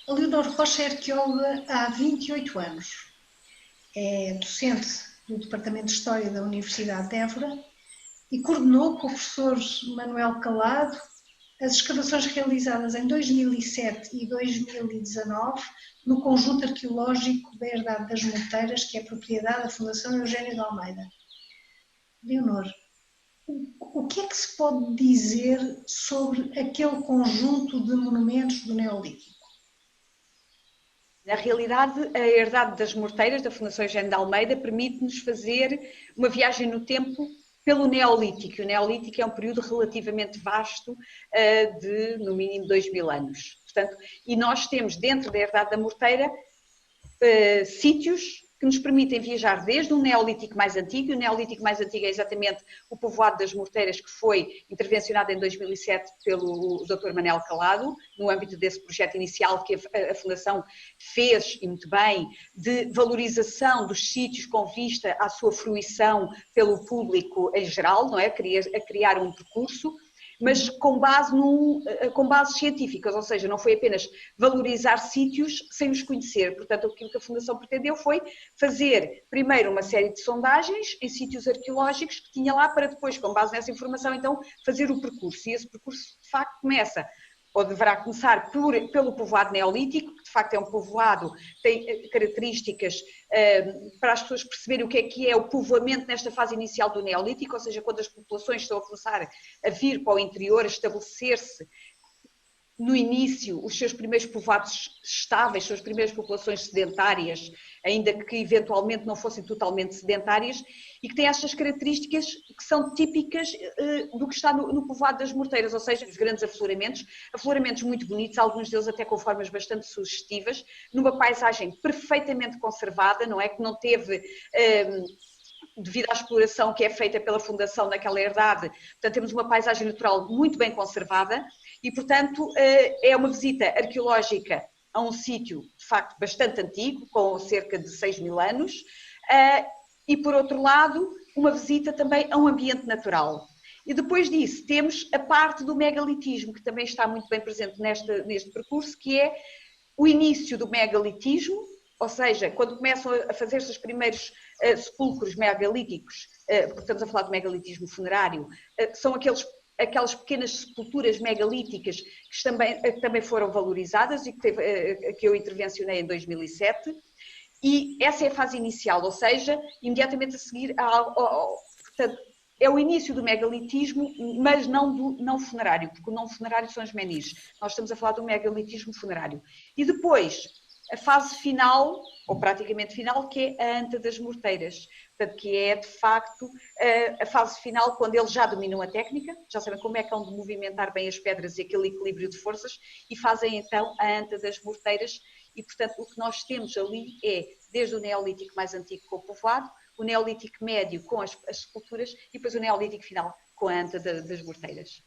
A Leonor Rocha é arqueóloga há 28 anos. É docente do Departamento de História da Universidade de Évora e coordenou com o professor Manuel Calado as escavações realizadas em 2007 e 2019 no conjunto arqueológico da Herdade das Morteiras, que é propriedade da Fundação Eugênio de Almeida. Leonor, o que é que se pode dizer sobre aquele conjunto de monumentos do Neolítico? Na realidade, a Herdade das Morteiras, da Fundação Eugênio de Almeida, permite-nos fazer uma viagem no tempo pelo Neolítico. O Neolítico é um período relativamente vasto, de no mínimo 2000 anos. Portanto, e nós temos dentro da Herdade da Morteira sítios que nos permitem viajar desde um Neolítico mais antigo, e o Neolítico mais antigo é exatamente o povoado das Morteiras, que foi intervencionado em 2007 pelo Dr. Manuel Calado, no âmbito desse projeto inicial que a Fundação fez, e muito bem, de valorização dos sítios com vista à sua fruição pelo público em geral, não é? A criar um percurso, mas com bases científicas, ou seja, não foi apenas valorizar sítios sem os conhecer. Portanto, aquilo que a Fundação pretendeu foi fazer, primeiro, uma série de sondagens em sítios arqueológicos que tinha lá, para depois, com base nessa informação, então, fazer o percurso. E esse percurso, de facto, começa, ou deverá começar pelo povoado neolítico, que de facto é um povoado que tem características para as pessoas perceberem o que é o povoamento nesta fase inicial do neolítico, ou seja, quando as populações estão a começar a vir para o interior, a estabelecer-se no início, os seus primeiros povoados estáveis, as suas primeiras populações sedentárias, ainda que eventualmente não fossem totalmente sedentárias, e que têm estas características que são típicas do que está no povoado das Morteiras, ou seja, os grandes afloramentos muito bonitos, alguns deles até com formas bastante sugestivas, numa paisagem perfeitamente conservada, não é? Que não teve... devido à exploração que é feita pela Fundação naquela herdade, portanto temos uma paisagem natural muito bem conservada e, portanto, é uma visita arqueológica a um sítio, de facto, bastante antigo, com cerca de 6.000 anos, e, por outro lado, uma visita também a um ambiente natural. E depois disso temos a parte do megalitismo, que também está muito bem presente neste percurso, que é o início do megalitismo, ou seja, quando começam a fazer-se os primeiros sepulcros megalíticos, porque estamos a falar de megalitismo funerário, são aquelas pequenas sepulturas megalíticas que também foram valorizadas e que eu intervencionei em 2007. E essa é a fase inicial, ou seja, imediatamente a seguir, portanto, é o início do megalitismo, mas não do não funerário, porque o não funerário são os menis. Nós estamos a falar do megalitismo funerário. E depois, a fase final, ou praticamente final, que é a anta das morteiras. Portanto, que é, de facto, a fase final, quando eles já dominam a técnica, já sabem como é que hão de movimentar bem as pedras e aquele equilíbrio de forças, e fazem, então, a anta das morteiras. E, portanto, o que nós temos ali é, desde o Neolítico mais antigo com o povoado, o Neolítico médio com as sepulturas e depois o Neolítico final com a anta das morteiras.